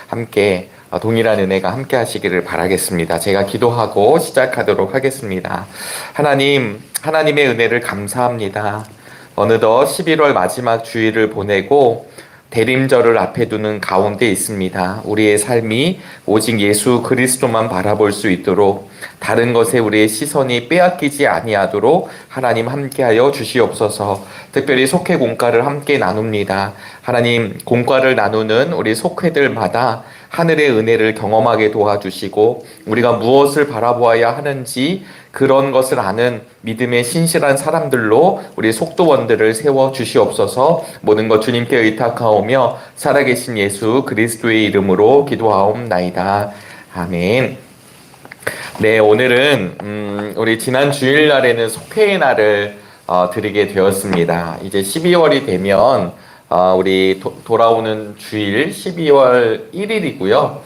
함께 동일한 은혜가 함께 하시기를 바라겠습니다. 제가 기도하고 시작하도록 하겠습니다. 하나님의 은혜를 감사합니다. 어느덧 11월 마지막 주일을 보내고 대림절을 앞에 두는 가운데 있습니다. 우리의 삶이 오직 예수 그리스도만 바라볼 수 있도록 다른 것에 우리의 시선이 빼앗기지 아니하도록 하나님 함께하여 주시옵소서. 특별히 속회 공과를 함께 나눕니다. 하나님, 공과를 나누는 우리 속회들마다 하늘의 은혜를 경험하게 도와주시고 우리가 무엇을 바라보아야 하는지 그런 것을 아는 믿음의 신실한 사람들로 우리 속도원들을 세워 주시옵소서. 모든 것 주님께 의탁하오며 살아계신 예수 그리스도의 이름으로 기도하옵나이다. 아멘. 네, 오늘은 우리 지난 주일날에는 속회의 날을 드리게 되었습니다. 이제 12월이 되면 우리 돌아오는 주일 12월 1일이고요.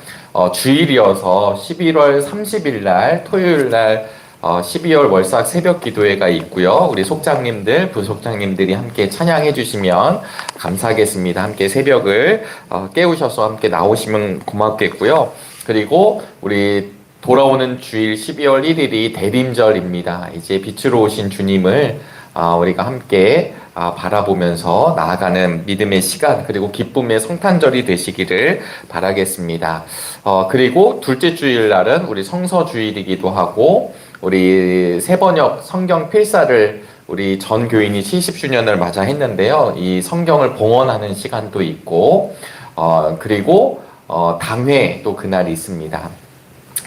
주일이어서 11월 30일 날 토요일 날 12월 월삭 새벽 기도회가 있고요. 우리 속장님들, 부속장님들이 함께 찬양해 주시면 감사하겠습니다. 함께 새벽을 깨우셔서 함께 나오시면 고맙겠고요. 그리고 우리 돌아오는 주일 12월 1일이 대림절입니다. 이제 빛으로 오신 주님을 우리가 함께 바라보면서 나아가는 믿음의 시간, 그리고 기쁨의 성탄절이 되시기를 바라겠습니다. 그리고 둘째 주일날은 우리 성서주일이기도 하고 우리 새번역 성경 필사를 우리 전 교인이 70주년을 맞아 했는데요. 이 성경을 봉헌하는 시간도 있고 그리고 당회도 그날이 있습니다.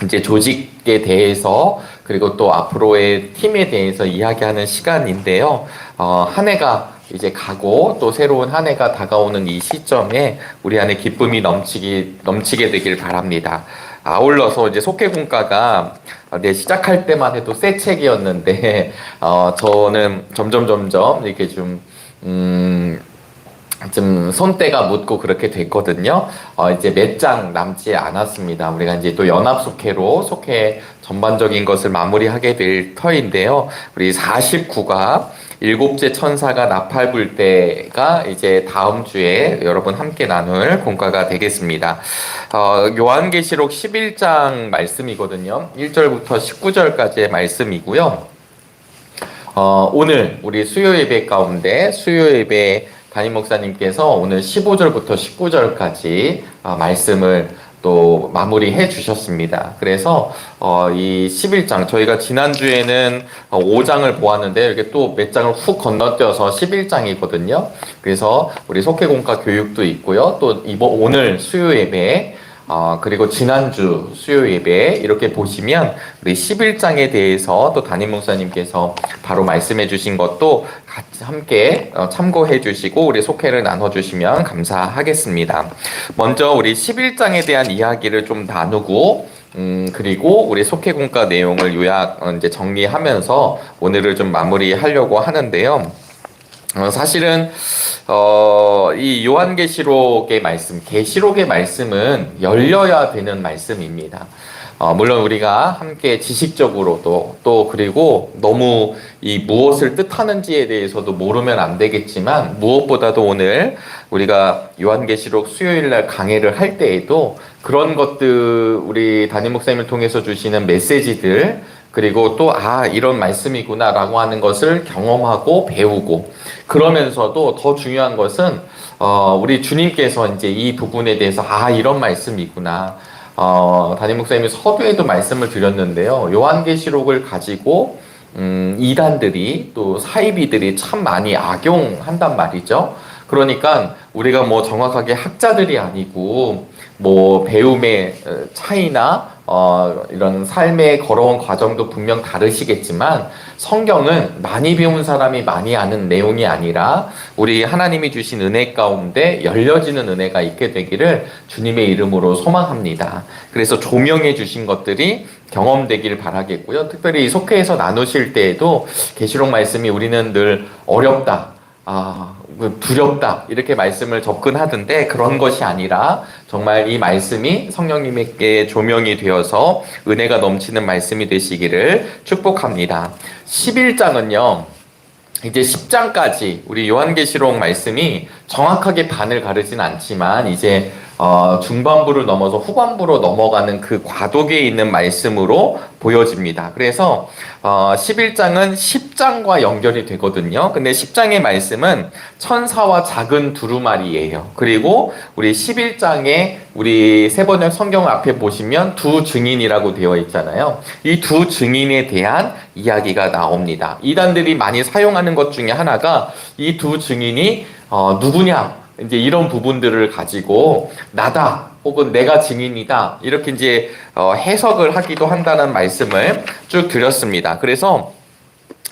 이제 조직에 대해서 그리고 또 앞으로의 팀에 대해서 이야기하는 시간인데요. 한 해가 이제 가고 또 새로운 한 해가 다가오는 이 시점에 우리 안에 기쁨이 넘치게 되길 바랍니다. 아울러서 이제 속회공과가 시작할 때만 해도 새 책이었는데 저는 점점 이렇게 좀 손때가 묻고 그렇게 됐거든요. 이제 몇 장 남지 않았습니다. 우리가 이제 또 연합 속회 전반적인 것을 마무리하게 될 터인데요. 우리 49가 일곱째 천사가 나팔 불 때가 이제 다음 주에 여러분 함께 나눌 공과가 되겠습니다. 요한계시록 11장 말씀이거든요. 1절부터 19절까지의 말씀이고요. 오늘 우리 수요 예배 가운데 수요 예배 담임 목사님께서 오늘 15절부터 19절까지 말씀을 또 마무리해 주셨습니다. 그래서 이 11장 저희가 지난주에는 5장을 보았는데 이렇게 또 몇 장을 훅 건너뛰어서 11장이거든요. 그래서 우리 속회공과 교육도 있고요. 또 오늘 수요 예배 그리고 지난주 수요 예배 이렇게 보시면 우리 11장에 대해서 또 담임 목사님께서 바로 말씀해 주신 것도 같이 함께 참고해 주시고 우리 속회를 나눠 주시면 감사하겠습니다. 먼저 우리 11장에 대한 이야기를 좀 나누고 그리고 우리 속회공과 내용을 요약 이제 정리하면서 오늘을 좀 마무리하려고 하는데요. 사실은 이 요한계시록의 말씀, 계시록의 말씀은 열려야 되는 말씀입니다. 물론 우리가 함께 지식적으로도 또 그리고 너무 이 무엇을 뜻하는지에 대해서도 모르면 안 되겠지만 무엇보다도 오늘 우리가 요한계시록 수요일날 강해를 할 때에도 그런 것들 우리 담임 목사님을 통해서 주시는 메시지들 그리고 또 이런 말씀이구나 라고 하는 것을 경험하고 배우고 그러면서도 더 중요한 것은 우리 주님께서 이제 이 부분에 대해서 이런 말씀이구나 담임 목사님이 서두에도 말씀을 드렸는데요. 요한계시록을 가지고 이단들이 또 사이비들이 참 많이 악용한단 말이죠. 그러니까 우리가 뭐 정확하게 학자들이 아니고 뭐 배움의 차이나 이런 삶의 걸어온 과정도 분명 다르시겠지만 성경은 많이 배운 사람이 많이 아는 내용이 아니라 우리 하나님이 주신 은혜 가운데 열려지는 은혜가 있게 되기를 주님의 이름으로 소망합니다. 그래서 조명해 주신 것들이 경험되길 바라겠고요. 특별히 속회에서 나누실 때에도 계시록 말씀이 우리는 늘 어렵다, 두렵다 이렇게 말씀을 접근하던데 그런 것이 아니라 정말 이 말씀이 성령님에게 조명이 되어서 은혜가 넘치는 말씀이 되시기를 축복합니다. 11장은요 이제 10장까지 우리 요한계시록 말씀이 정확하게 반을 가르진 않지만 이제 중반부를 넘어서 후반부로 넘어가는 그 과도기에 있는 말씀으로 보여집니다. 그래서 11장은 10장과 연결이 되거든요. 근데 10장의 말씀은 천사와 작은 두루마리예요. 그리고 우리 11장에 우리 세번역 성경 앞에 보시면 두 증인이라고 되어 있잖아요. 이 두 증인에 대한 이야기가 나옵니다. 이단들이 많이 사용하는 것 중에 하나가 이 두 증인이 누구냐? 이제 이런 부분들을 가지고 나다 혹은 내가 증인이다 이렇게 이제 해석을 하기도 한다는 말씀을 쭉 드렸습니다. 그래서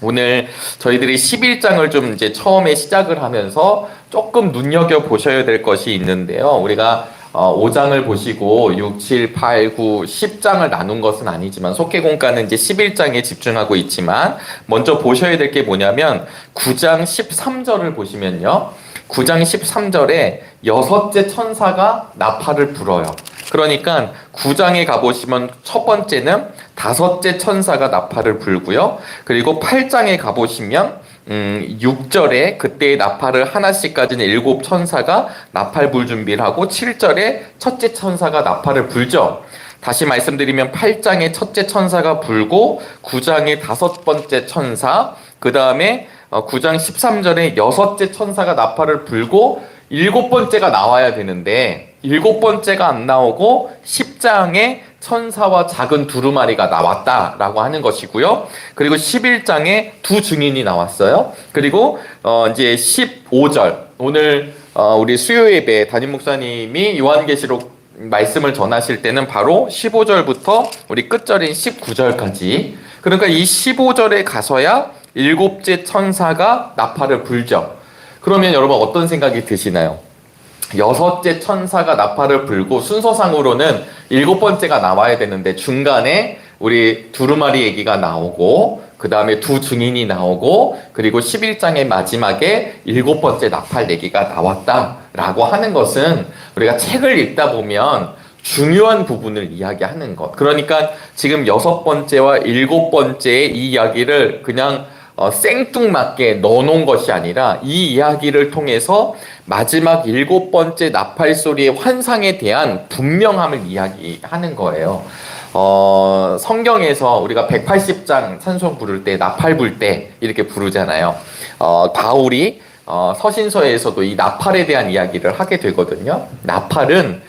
오늘 저희들이 11장을 좀 이제 처음에 시작을 하면서 조금 눈여겨 보셔야 될 것이 있는데요. 우리가 5장을 보시고 6, 7, 8, 9, 10장을 나눈 것은 아니지만 속개공과는 이제 11장에 집중하고 있지만 먼저 보셔야 될 게 뭐냐면 9장 13절을 보시면요. 9장 13절에 여섯째 천사가 나팔을 불어요. 그러니까 9장에 가보시면 첫 번째는 다섯째 천사가 나팔을 불고요. 그리고 8장에 가보시면 6절에 그때의 나팔을 하나씩 가진 7 천사가 나팔 불 준비를 하고 7절에 첫째 천사가 나팔을 불죠. 다시 말씀드리면 8장에 첫째 천사가 불고 9장에 다섯 번째 천사, 그 다음에 9장 13절에 여섯째 천사가 나팔을 불고 7번째가 나와야 되는데 7번째가 안 나오고 10장에 천사와 작은 두루마리가 나왔다라고 하는 것이고요. 그리고 11장에 두 증인이 나왔어요. 그리고 이제 15절 오늘 우리 수요 예배 담임 목사님이 요한계시록 말씀을 전하실 때는 바로 15절부터 우리 끝절인 19절까지, 그러니까 이 15절에 가서야 7째 천사가 나팔을 불죠. 그러면 여러분 어떤 생각이 드시나요? 6째 천사가 나팔을 불고 순서상으로는 7번째가 나와야 되는데 중간에 우리 두루마리 얘기가 나오고 그 다음에 두 증인이 나오고 그리고 11장의 마지막에 7번째 나팔 얘기가 나왔다라고 하는 것은 우리가 책을 읽다 보면 중요한 부분을 이야기하는 것. 그러니까 지금 6번째와 7번째의 이 이야기를 그냥 생뚱맞게 넣어놓은 것이 아니라 이 이야기를 통해서 마지막 7번째 나팔 소리의 환상에 대한 분명함을 이야기하는 거예요. 성경에서 우리가 180장 찬송 부를 때 나팔 불 때 이렇게 부르잖아요. 바울이 서신서에서도 이 나팔에 대한 이야기를 하게 되거든요. 나팔은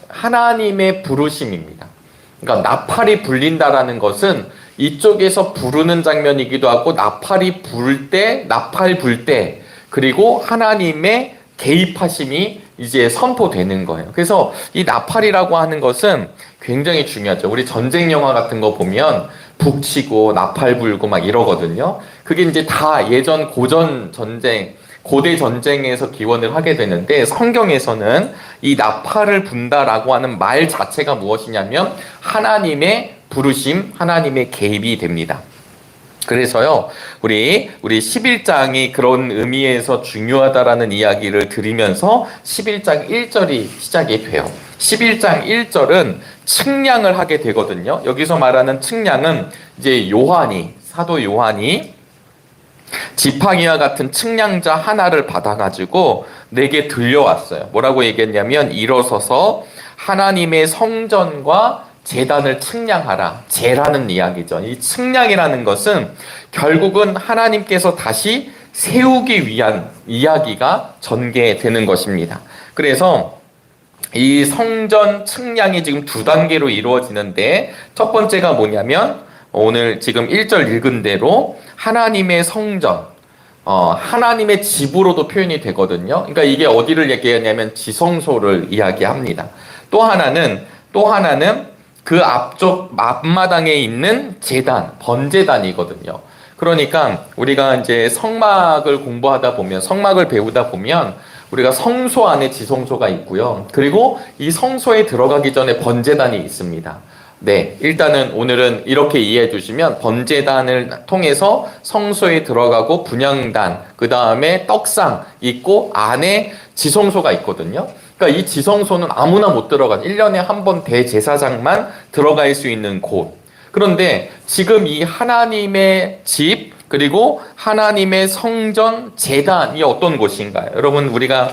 하나님의 부르심입니다. 그러니까 나팔이 불린다라는 것은 이쪽에서 부르는 장면이기도 하고 나팔이 불 때, 나팔 불 때, 그리고 하나님의 개입하심이 이제 선포되는 거예요. 그래서 이 나팔이라고 하는 것은 굉장히 중요하죠. 우리 전쟁 영화 같은 거 보면 북치고 나팔 불고 막 이러거든요. 그게 이제 다 예전 고전 전쟁, 고대 전쟁에서 기원을 하게 되는데 성경에서는 이 나팔을 분다라고 하는 말 자체가 무엇이냐면 하나님의 부르심, 하나님의 개입이 됩니다. 그래서요, 우리 11장이 그런 의미에서 중요하다라는 이야기를 드리면서 11장 1절이 시작이 돼요. 11장 1절은 측량을 하게 되거든요. 여기서 말하는 측량은 이제 사도 요한이 지팡이와 같은 측량자 하나를 받아가지고 내게 들려왔어요. 뭐라고 얘기했냐면 일어서서 하나님의 성전과 제단을 측량하라. 재라는 이야기죠. 이 측량이라는 것은 결국은 하나님께서 다시 세우기 위한 이야기가 전개되는 것입니다. 그래서 이 성전 측량이 지금 두 단계로 이루어지는데 첫 번째가 뭐냐면 오늘 지금 1절 읽은 대로 하나님의 성전, 하나님의 집으로도 표현이 되거든요. 그러니까 이게 어디를 얘기하냐면 지성소를 이야기합니다. 또 하나는 그 앞마당에 있는 제단, 번제단이거든요. 그러니까 우리가 이제 성막을 배우다 보면 우리가 성소 안에 지성소가 있고요. 그리고 이 성소에 들어가기 전에 번제단이 있습니다. 네, 일단은 오늘은 이렇게 이해해 주시면 번제단을 통해서 성소에 들어가고 분향단, 그 다음에 떡상 있고 안에 지성소가 있거든요. 그러니까 이 지성소는 아무나 못 들어간 1년에 한 번 대제사장만 들어갈 수 있는 곳. 그런데 지금 이 하나님의 집 그리고 하나님의 성전 제단이 어떤 곳인가요? 여러분 우리가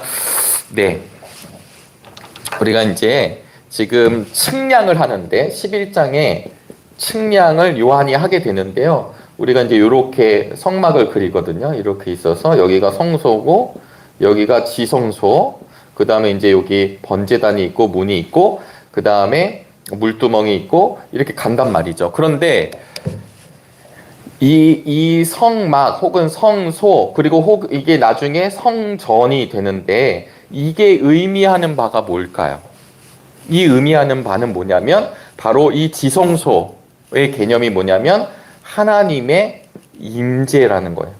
우리가 이제 지금 측량을 하는데 11장에 측량을 요한이 하게 되는데요. 우리가 이제 이렇게 성막을 그리거든요. 이렇게 있어서 여기가 성소고 여기가 지성소, 그 다음에 이제 여기 번제단이 있고 문이 있고 그 다음에 물두멍이 있고 이렇게 간단 말이죠. 그런데 이 성막 혹은 성소 그리고 이게 나중에 성전이 되는데 이게 의미하는 바가 뭘까요? 이 의미하는 바는 뭐냐면 바로 이 지성소의 개념이 뭐냐면 하나님의 임재라는 거예요.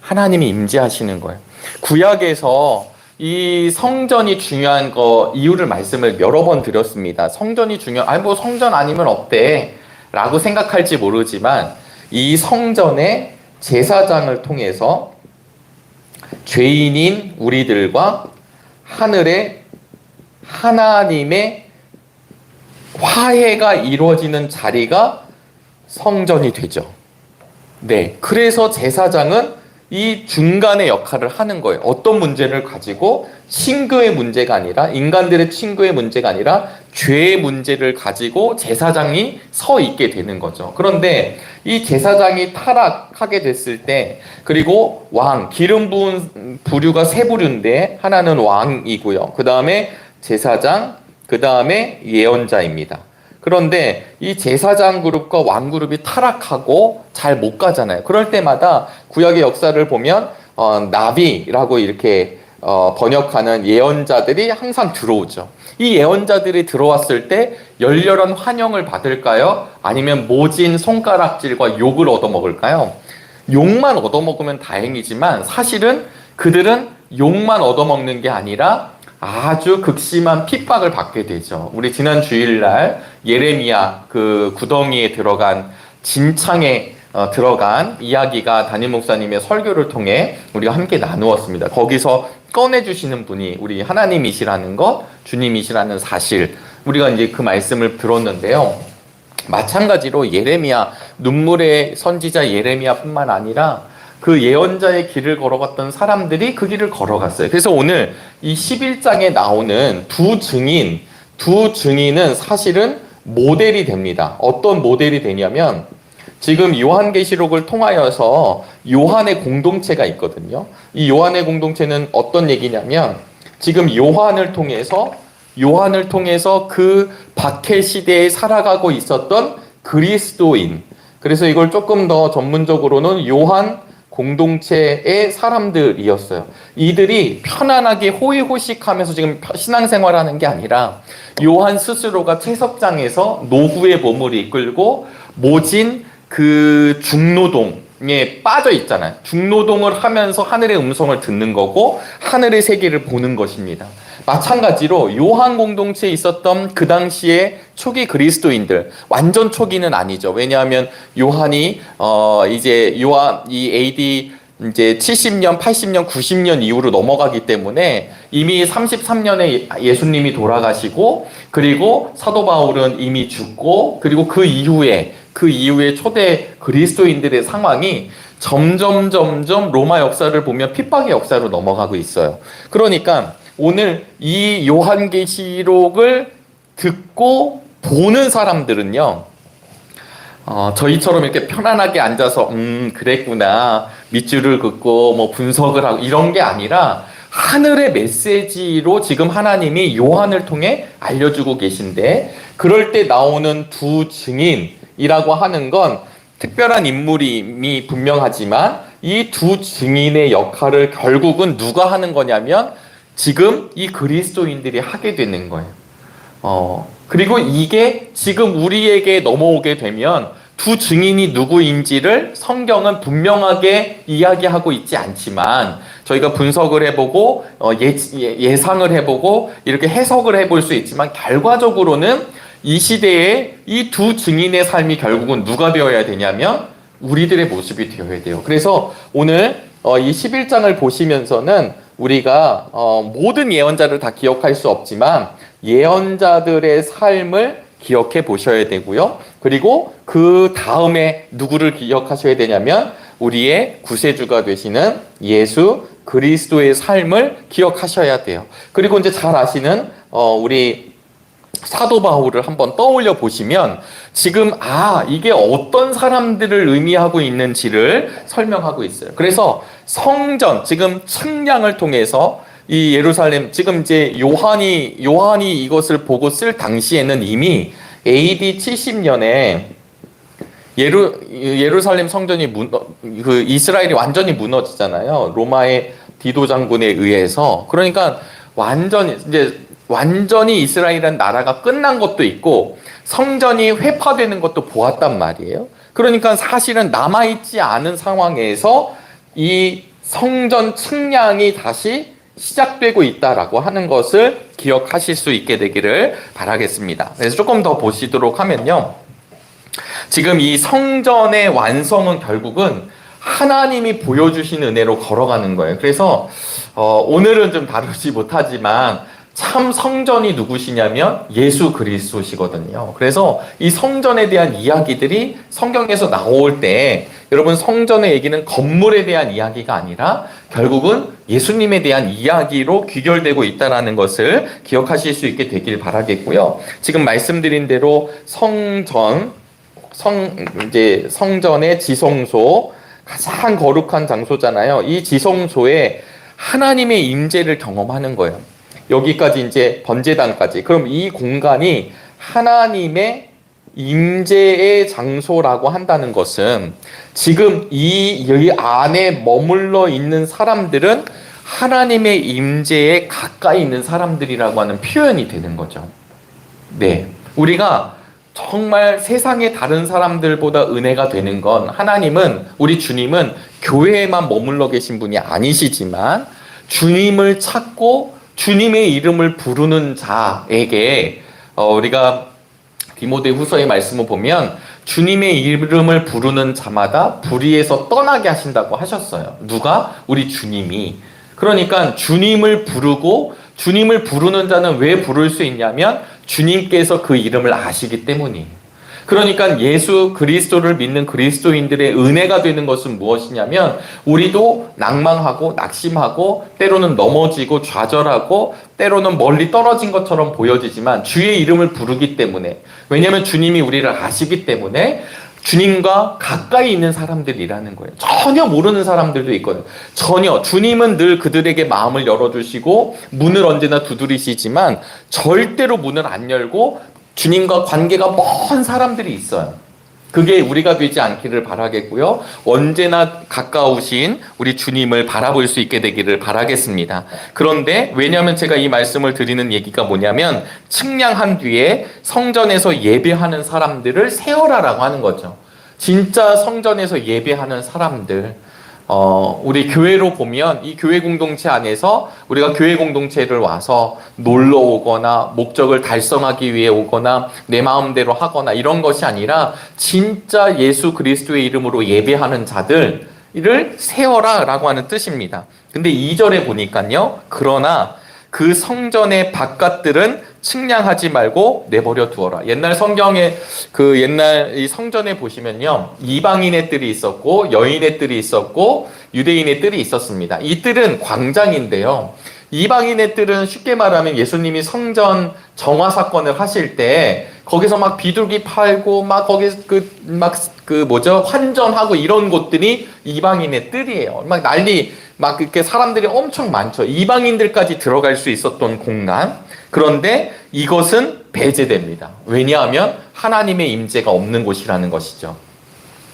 하나님이 임재하시는 거예요. 구약에서 이 성전이 중요한 거 이유를 말씀을 여러 번 드렸습니다. 성전이 아니 뭐 성전 아니면 없대 라고 생각할지 모르지만 이 성전의 제사장을 통해서 죄인인 우리들과 하늘의 하나님의 화해가 이루어지는 자리가 성전이 되죠. 네, 그래서 제사장은 이 중간의 역할을 하는 거예요. 어떤 문제를 가지고 친구의 문제가 아니라 인간들의 친구의 문제가 아니라 죄의 문제를 가지고 제사장이 서 있게 되는 거죠. 그런데 이 제사장이 타락하게 됐을 때 그리고 기름 부은 부류가 세 부류인데 하나는 왕이고요. 그 다음에 제사장, 그 다음에 예언자입니다. 그런데 이 제사장 그룹과 왕 그룹이 타락하고 잘 못 가잖아요. 그럴 때마다 구약의 역사를 보면 나비라고 이렇게 번역하는 예언자들이 항상 들어오죠. 이 예언자들이 들어왔을 때 열렬한 환영을 받을까요? 아니면 모진 손가락질과 욕을 얻어먹을까요? 욕만 얻어먹으면 다행이지만 사실은 그들은 욕만 얻어먹는 게 아니라 아주 극심한 핍박을 받게 되죠. 우리 지난 주일날 예레미야 그 구덩이에 들어간 진창에 들어간 이야기가 담임 목사님의 설교를 통해 우리가 함께 나누었습니다. 거기서 꺼내주시는 분이 우리 하나님이시라는 것, 주님이시라는 사실, 우리가 이제 그 말씀을 들었는데요. 마찬가지로 예레미야, 눈물의 선지자 예레미야뿐만 아니라 그 예언자의 길을 걸어갔던 사람들이 그 길을 걸어갔어요. 그래서 오늘 이 11장에 나오는 두 증인은 사실은 모델이 됩니다. 어떤 모델이 되냐면 지금 요한계시록을 통하여서 요한의 공동체가 있거든요. 이 요한의 공동체는 어떤 얘기냐면 지금 요한을 통해서 그 박해 시대에 살아가고 있었던 그리스도인, 그래서 이걸 조금 더 전문적으로는 요한 공동체의 사람들이었어요. 이들이 편안하게 호의호식하면서 지금 신앙생활하는 게 아니라 요한 스스로가 채석장에서 노후의 몸을 이끌고 모진 그 중노동에 빠져 있잖아요. 중노동을 하면서 하늘의 음성을 듣는 거고 하늘의 세계를 보는 것입니다. 마찬가지로 요한 공동체에 있었던 그 당시에 초기 그리스도인들, 완전 초기는 아니죠. 왜냐하면 요한이 이 AD 이제 70년, 80년, 90년 이후로 넘어가기 때문에 이미 33년에 예수님이 돌아가시고 그리고 사도 바울은 이미 죽고 그리고 그 이후에 초대 그리스도인들의 상황이 점점 로마 역사를 보면 핍박의 역사로 넘어가고 있어요. 그러니까 오늘 이 요한계시록을 듣고 보는 사람들은요, 저희처럼 이렇게 편안하게 앉아서 그랬구나, 밑줄을 긋고 뭐 분석을 하고 이런 게 아니라 하늘의 메시지로 지금 하나님이 요한을 통해 알려주고 계신데, 그럴 때 나오는 두 증인이라고 하는 건 특별한 인물이 분명하지만 이 두 증인의 역할을 결국은 누가 하는 거냐면 지금 이 그리스도인들이 하게 되는 거예요. 그리고 이게 지금 우리에게 넘어오게 되면 두 증인이 누구인지를 성경은 분명하게 이야기하고 있지 않지만 저희가 분석을 해보고 예상을 해보고 이렇게 해석을 해볼 수 있지만 결과적으로는 이 시대에 이 두 증인의 삶이 결국은 누가 되어야 되냐면 우리들의 모습이 되어야 돼요. 그래서 오늘 이 11장을 보시면서는 우리가 모든 예언자를 다 기억할 수 없지만 예언자들의 삶을 기억해 보셔야 되고요. 그리고 그 다음에 누구를 기억하셔야 되냐면 우리의 구세주가 되시는 예수 그리스도의 삶을 기억하셔야 돼요. 그리고 이제 잘 아시는 우리 사도 바울을 한번 떠올려 보시면 지금 이게 어떤 사람들을 의미하고 있는지를 설명하고 있어요. 그래서 성전, 지금 측량을 통해서 이 예루살렘, 지금 이제 요한이 이것을 보고 쓸 당시에는 이미 AD 70년에 예루살렘 성전이 이스라엘이 완전히 무너지잖아요. 로마의 디도 장군에 의해서. 그러니까 완전히 이스라엘이라는 나라가 끝난 것도 있고 성전이 회파되는 것도 보았단 말이에요. 그러니까 사실은 남아있지 않은 상황에서 이 성전 측량이 다시 시작되고 있다라고 하는 것을 기억하실 수 있게 되기를 바라겠습니다. 그래서 조금 더 보시도록 하면요. 지금 이 성전의 완성은 결국은 하나님이 보여주신 은혜로 걸어가는 거예요. 그래서 오늘은 좀 다루지 못하지만 참 성전이 누구시냐면 예수 그리스도시거든요. 그래서 이 성전에 대한 이야기들이 성경에서 나올 때 여러분 성전의 얘기는 건물에 대한 이야기가 아니라 결국은 예수님에 대한 이야기로 귀결되고 있다는 것을 기억하실 수 있게 되길 바라겠고요. 지금 말씀드린 대로 성전의 지성소, 가장 거룩한 장소잖아요. 이 지성소에 하나님의 임재를 경험하는 거예요. 여기까지 이제 번제단까지. 그럼 이 공간이 하나님의 임재의 장소라고 한다는 것은 지금 이 안에 머물러 있는 사람들은 하나님의 임재에 가까이 있는 사람들이라고 하는 표현이 되는 거죠. 네. 우리가 정말 세상의 다른 사람들보다 은혜가 되는 건 하나님은, 우리 주님은 교회에만 머물러 계신 분이 아니시지만 주님을 찾고 주님의 이름을 부르는 자에게 우리가 디모데 후서의 말씀을 보면 주님의 이름을 부르는 자마다 불의에서 떠나게 하신다고 하셨어요. 누가? 우리 주님이. 그러니까 주님을 부르고 주님을 부르는 자는 왜 부를 수 있냐면 주님께서 그 이름을 아시기 때문이에요. 그러니까 예수 그리스도를 믿는 그리스도인들의 은혜가 되는 것은 무엇이냐면 우리도 낭망하고 낙심하고 때로는 넘어지고 좌절하고 때로는 멀리 떨어진 것처럼 보여지지만 주의 이름을 부르기 때문에, 왜냐하면 주님이 우리를 아시기 때문에 주님과 가까이 있는 사람들이라는 거예요. 전혀 모르는 사람들도 있거든요. 전혀. 주님은 늘 그들에게 마음을 열어주시고 문을 언제나 두드리시지만 절대로 문을 안 열고 주님과 관계가 먼 사람들이 있어요. 그게 우리가 되지 않기를 바라겠고요. 언제나 가까우신 우리 주님을 바라볼 수 있게 되기를 바라겠습니다. 그런데 왜냐하면 제가 이 말씀을 드리는 얘기가 뭐냐면 측량한 뒤에 성전에서 예배하는 사람들을 세어라라고 하는 거죠. 진짜 성전에서 예배하는 사람들, 우리 교회로 보면 이 교회 공동체 안에서 우리가 교회 공동체를 와서 놀러 오거나 목적을 달성하기 위해 오거나 내 마음대로 하거나 이런 것이 아니라 진짜 예수 그리스도의 이름으로 예배하는 자들을 세워라 라고 하는 뜻입니다. 근데 2절에 보니까요. 그러나 그 성전의 바깥들은 측량하지 말고 내버려 두어라. 옛날 성경에 옛날 이 성전에 보시면요. 이방인의 뜰이 있었고 여인의 뜰이 있었고 유대인의 뜰이 있었습니다. 이 뜰은 광장인데요. 이방인의 뜰은 쉽게 말하면 예수님이 성전 정화 사건을 하실 때 거기서 막 비둘기 팔고 막 거기 환전하고 이런 곳들이 이방인의 뜰이에요. 막 난리 막 이렇게 사람들이 엄청 많죠. 이방인들까지 들어갈 수 있었던 공간. 그런데 이것은 배제됩니다. 왜냐하면 하나님의 임재가 없는 곳이라는 것이죠.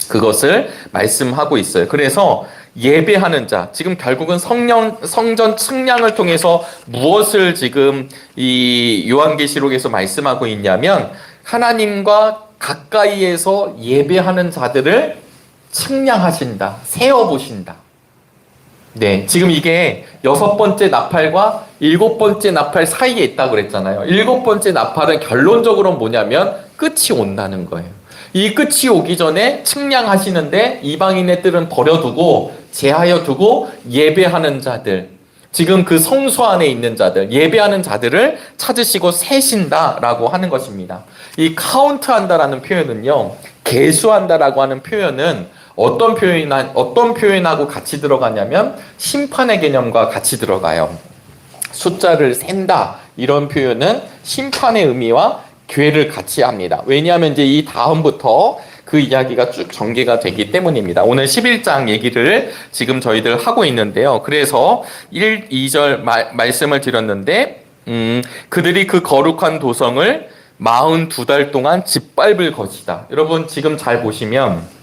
그것을 말씀하고 있어요. 그래서 예배하는 자, 지금 결국은 성전 측량을 통해서 무엇을 지금 이 요한계시록에서 말씀하고 있냐면 하나님과 가까이에서 예배하는 자들을 측량하신다, 세어보신다. 네, 지금 이게 6번째 나팔과 7번째 나팔 사이에 있다고 그랬잖아요. 7번째 나팔은 결론적으로 뭐냐면 끝이 온다는 거예요. 이 끝이 오기 전에 측량하시는데 이방인의 뜰은 버려두고 제하여 두고 예배하는 자들, 지금 그 성소 안에 있는 자들, 예배하는 자들을 찾으시고 세신다라고 하는 것입니다. 이 카운트한다라는 표현은요, 계수한다라고 하는 표현은 어떤 표현하고 같이 들어가냐면 심판의 개념과 같이 들어가요. 숫자를 센다 이런 표현은 심판의 의미와 괴를 같이 합니다. 왜냐하면 이제 이 다음부터 그 이야기가 쭉 전개가 되기 때문입니다. 오늘 11장 얘기를 지금 저희들 하고 있는데요. 그래서 1, 2절 말씀을 드렸는데 그들이 그 거룩한 도성을 42달 동안 짓밟을 것이다. 여러분 지금 잘 보시면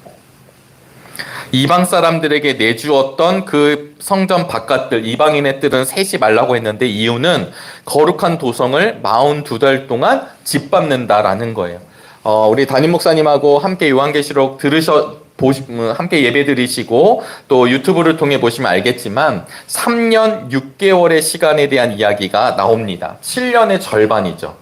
이방 사람들에게 내주었던 그 성전 바깥들, 이방인의 뜰은 세지 말라고 했는데 이유는 거룩한 도성을 42달 동안 짓밟는다라는 거예요. 우리 담임 목사님하고 함께 요한계시록 함께 예배 드리시고 또 유튜브를 통해 보시면 알겠지만 3년 6개월의 시간에 대한 이야기가 나옵니다. 7년의 절반이죠.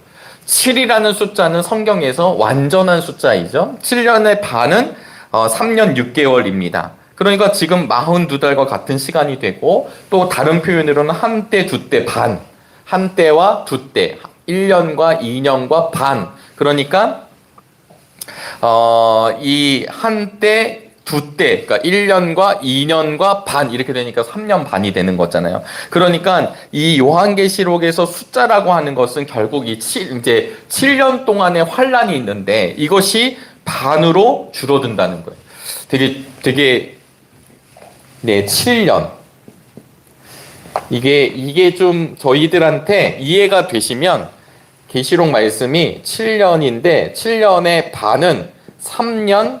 7이라는 숫자는 성경에서 완전한 숫자이죠. 7년의 반은 3년 6개월입니다. 그러니까 지금 42달과 같은 시간이 되고 또 다른 표현으로는 한 때, 두 때, 반. 한 때와 두 때. 1년과 2년과 반. 그러니까 이 한 때, 두 때, 그러니까 1년과 2년과 반 이렇게 되니까 3년 반이 되는 거잖아요. 그러니까 이 요한계시록에서 숫자라고 하는 것은 결국 이제 7년 동안의 환란이 있는데 이것이 반으로 줄어든다는 거예요. 네, 7년. 이게 좀 저희들한테 이해가 되시면 계시록 말씀이 7년인데 7년의 반은 3년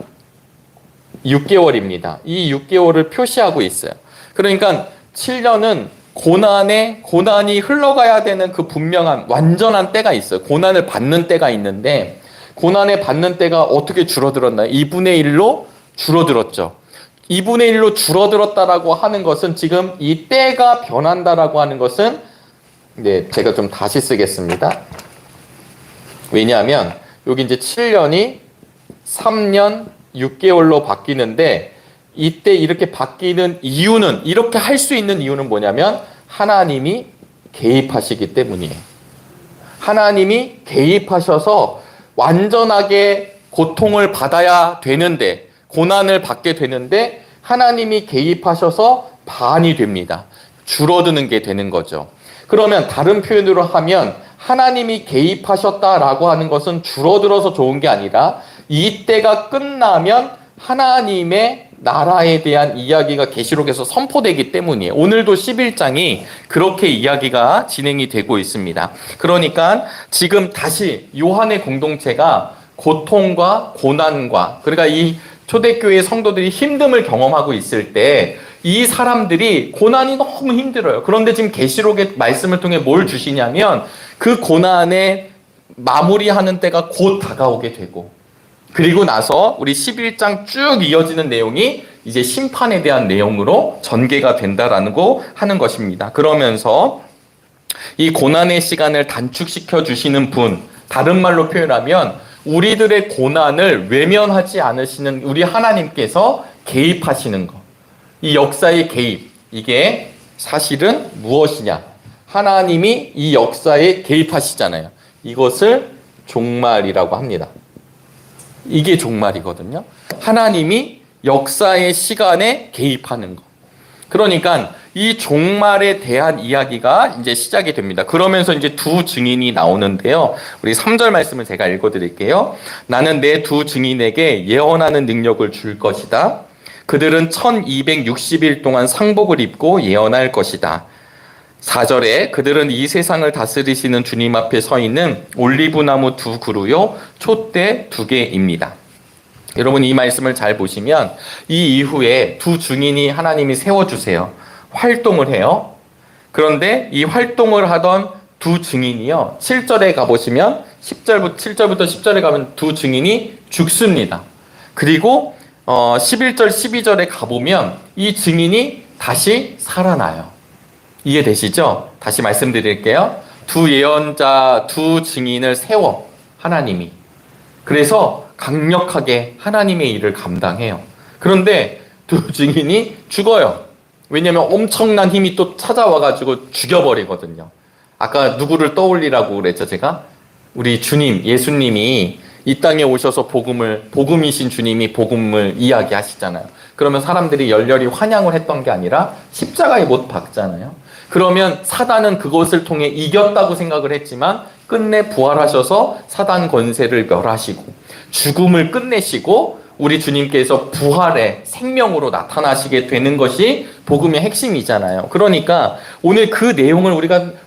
6개월입니다. 이 6개월을 표시하고 있어요. 그러니까 7년은 고난이 흘러가야 되는 그 분명한 완전한 때가 있어요. 고난을 받는 때가 있는데 고난을 받는 때가 어떻게 줄어들었나요? 2분의 1로 줄어들었죠. 2분의 1로 줄어들었다라고 하는 것은 지금 이 때가 변한다라고 하는 것은 네, 제가 좀 다시 쓰겠습니다. 왜냐하면 여기 이제 7년이 3년 6개월로 바뀌는데 이때 이렇게 바뀌는 이유는 이렇게 할 수 있는 이유는 뭐냐면 하나님이 개입하시기 때문이에요. 하나님이 개입하셔서 완전하게 고통을 받아야 되는데 고난을 받게 되는데 하나님이 개입하셔서 반이 됩니다. 줄어드는 게 되는 거죠. 그러면 다른 표현으로 하면 하나님이 개입하셨다라고 하는 것은 줄어들어서 좋은 게 아니라 이 때가 끝나면 하나님의 나라에 대한 이야기가 계시록에서 선포되기 때문이에요. 오늘도 11장이 그렇게 이야기가 진행이 되고 있습니다. 그러니까 지금 다시 요한의 공동체가 고통과 고난과 그러니까 이 초대교회 성도들이 힘듦을 경험하고 있을 때 이 사람들이 고난이 너무 힘들어요. 그런데 지금 계시록의 말씀을 통해 뭘 주시냐면 그 고난의 마무리하는 때가 곧 다가오게 되고 그리고 나서 우리 11장 쭉 이어지는 내용이 이제 심판에 대한 내용으로 전개가 된다라는 거 하는 것입니다. 그러면서 이 고난의 시간을 단축시켜 주시는 분, 다른 말로 표현하면 우리들의 고난을 외면하지 않으시는 우리 하나님께서 개입하시는 것. 이 역사의 개입, 이게 사실은 무엇이냐? 하나님이 이 역사에 개입하시잖아요. 이것을 종말이라고 합니다. 이게 종말이거든요. 하나님이 역사의 시간에 개입하는 것. 그러니까 이 종말에 대한 이야기가 이제 시작이 됩니다. 그러면서 이제 두 증인이 나오는데요. 우리 3절 말씀을 제가 읽어드릴게요. 나는 내 두 증인에게 예언하는 능력을 줄 것이다. 그들은 1260일 동안 상복을 입고 예언할 것이다. 4절에 그들은 이 세상을 다스리시는 주님 앞에 서 있는 올리브나무 두 그루요 촛대 두 개입니다. 여러분 이 말씀을 잘 보시면 이 이후에 두 증인이 하나님이 세워주세요. 활동을 해요. 그런데 이 활동을 하던 두 증인이요. 7절에 가보시면 7절부터 10절에 가면 두 증인이 죽습니다. 그리고 11절 12절에 가보면 이 증인이 다시 살아나요. 이해되시죠? 다시 말씀드릴게요. 두 예언자, 두 증인을 세워 하나님이. 그래서 강력하게 하나님의 일을 감당해요. 그런데 두 증인이 죽어요. 왜냐하면 엄청난 힘이 또 찾아와가지고 죽여버리거든요. 아까 누구를 떠올리라고 그랬죠, 제가? 우리 주님, 예수님이 이 땅에 오셔서 복음이신 주님이 복음을 이야기하시잖아요. 그러면 사람들이 열렬히 환영을 했던 게 아니라 십자가에 못 박잖아요. 그러면 사단은 그것을 통해 이겼다고 생각을 했지만 끝내 부활하셔서 사단 권세를 멸하시고 죽음을 끝내시고 우리 주님께서 부활의 생명으로 나타나시게 되는 것이 복음의 핵심이잖아요. 그러니까 오늘 그 내용을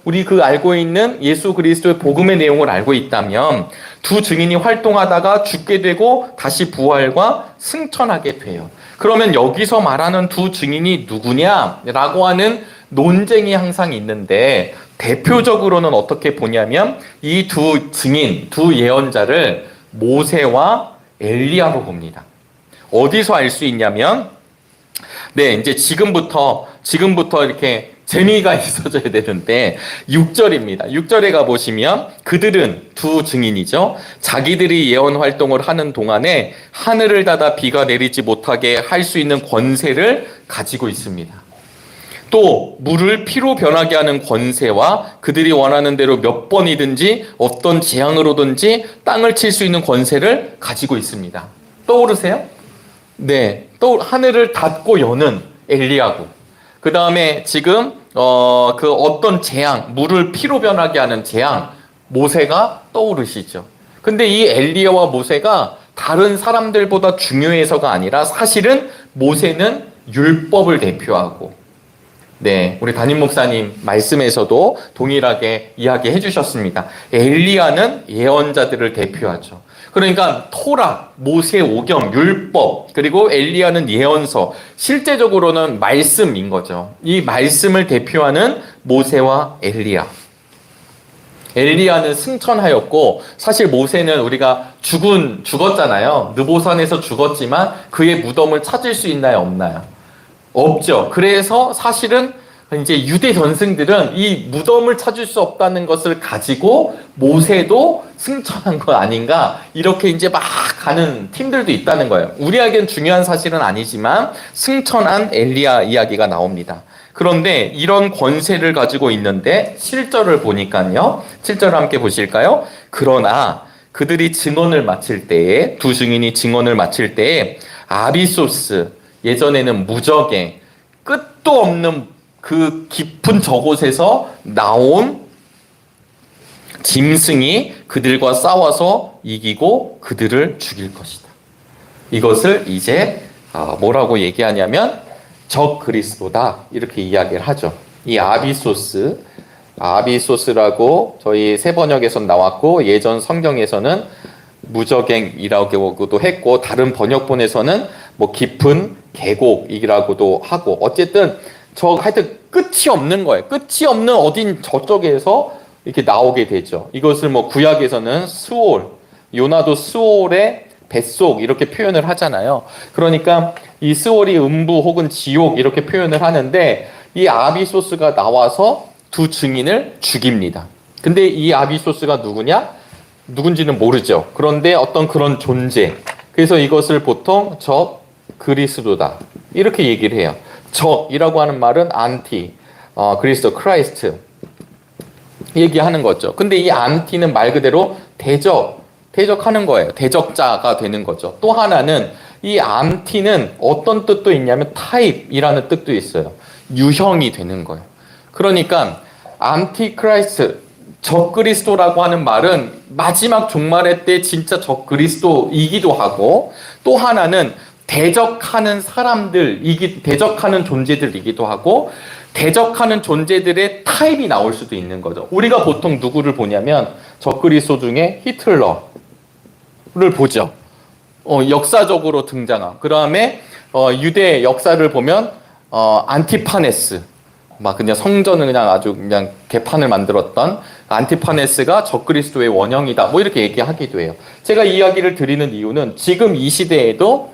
우리 그 알고 있는 예수 그리스도의 복음의 내용을 알고 있다면 두 증인이 활동하다가 죽게 되고 다시 부활과 승천하게 돼요. 그러면 여기서 말하는 두 증인이 누구냐라고 하는 논쟁이 항상 있는데 대표적으로는 어떻게 보냐면 이 두 증인, 두 예언자를 모세와 엘리야로 봅니다. 어디서 알 수 있냐면 이제 지금부터 이렇게 재미가 있어져야 되는데 6절입니다. 6절에 가보시면 그들은 두 증인이죠. 자기들이 예언 활동을 하는 동안에 하늘을 닫아 비가 내리지 못하게 할 수 있는 권세를 가지고 있습니다. 또 물을 피로 변하게 하는 권세와 그들이 원하는 대로 몇 번이든지 어떤 재앙으로든지 땅을 칠 수 있는 권세를 가지고 있습니다. 떠오르세요? 네, 또 하늘을 닫고 여는 엘리야고, 그 다음에 지금 그 어떤 재앙, 물을 피로 변하게 하는 재앙, 모세가 떠오르시죠. 근데 이 엘리야와 모세가 다른 사람들보다 중요해서가 아니라 사실은 모세는 율법을 대표하고, 우리 담임 목사님 말씀에서도 동일하게 이야기해 주셨습니다. 엘리야는 예언자들을 대표하죠. 그러니까 토라, 모세 오경, 율법, 그리고 엘리야는 예언서, 실제적으로는 말씀인 거죠. 이 말씀을 대표하는 모세와 엘리야. 엘리야는 승천하였고 사실 모세는 우리가 죽었잖아요. 느보산에서 죽었지만 그의 무덤을 찾을 수 있나요, 없나요? 없죠. 그래서 사실은 이제 유대 전승들은 이 무덤을 찾을 수 없다는 것을 가지고 모세도 승천한 거 아닌가, 이렇게 이제 막 가는 팀들도 있다는 거예요. 우리에겐 중요한 사실은 아니지만 승천한 엘리야 이야기가 나옵니다. 그런데 이런 권세를 가지고 있는데 7절을 보니까요. 7절 함께 보실까요? 그러나 그들이 증언을 마칠 때에, 두 증인이 증언을 마칠 때에 아비소스, 예전에는 무적의 끝도 없는 그 깊은 저곳에서 나온 짐승이 그들과 싸워서 이기고 그들을 죽일 것이다. 이것을 이제 뭐라고 얘기하냐면 적 그리스도다, 이렇게 이야기를 하죠. 이 아비소스라고 저희 새 번역에서 나왔고 예전 성경에서는 무적행이라고도 했고 다른 번역본에서는 뭐 깊은 계곡이라고도 하고, 어쨌든 하여튼 끝이 없는 거예요. 끝이 없는 어딘 저쪽에서 이렇게 나오게 되죠. 이것을 뭐 구약에서는 스올, 요나도 스올의 뱃속 이렇게 표현을 하잖아요. 그러니까 이 스올이 음부 혹은 지옥 이렇게 표현을 하는데 이 아비소스가 나와서 두 증인을 죽입니다. 근데 이 아비소스가 누군지는 모르죠. 그런데 어떤 그런 존재. 그래서 이것을 보통 적 그리스도다, 이렇게 얘기를 해요. 적이라고 하는 말은 안티, 그리스도, 크라이스트 얘기하는 거죠. 근데 이 안티는 말 그대로 대적하는 거예요. 대적자가 되는 거죠. 또 하나는 이 안티는 어떤 뜻도 있냐면 타입이라는 뜻도 있어요. 유형이 되는 거예요. 그러니까 안티크라이스트, 적그리스도라고 하는 말은 마지막 종말의 때 진짜 적그리스도이기도 하고, 또 하나는 대적하는 대적하는 존재들이기도 하고, 대적하는 존재들의 타입이 나올 수도 있는 거죠. 우리가 보통 누구를 보냐면 적그리스도 중에 히틀러를 보죠. 역사적으로 등장한. 그 다음에 유대 역사를 보면 안티파네스, 막 그냥 성전을 그냥 아주 그냥 개판을 만들었던 안티파네스가 적그리스도의 원형이다, 뭐 이렇게 얘기하기도 해요. 제가 이 이야기를 드리는 이유는 지금 이 시대에도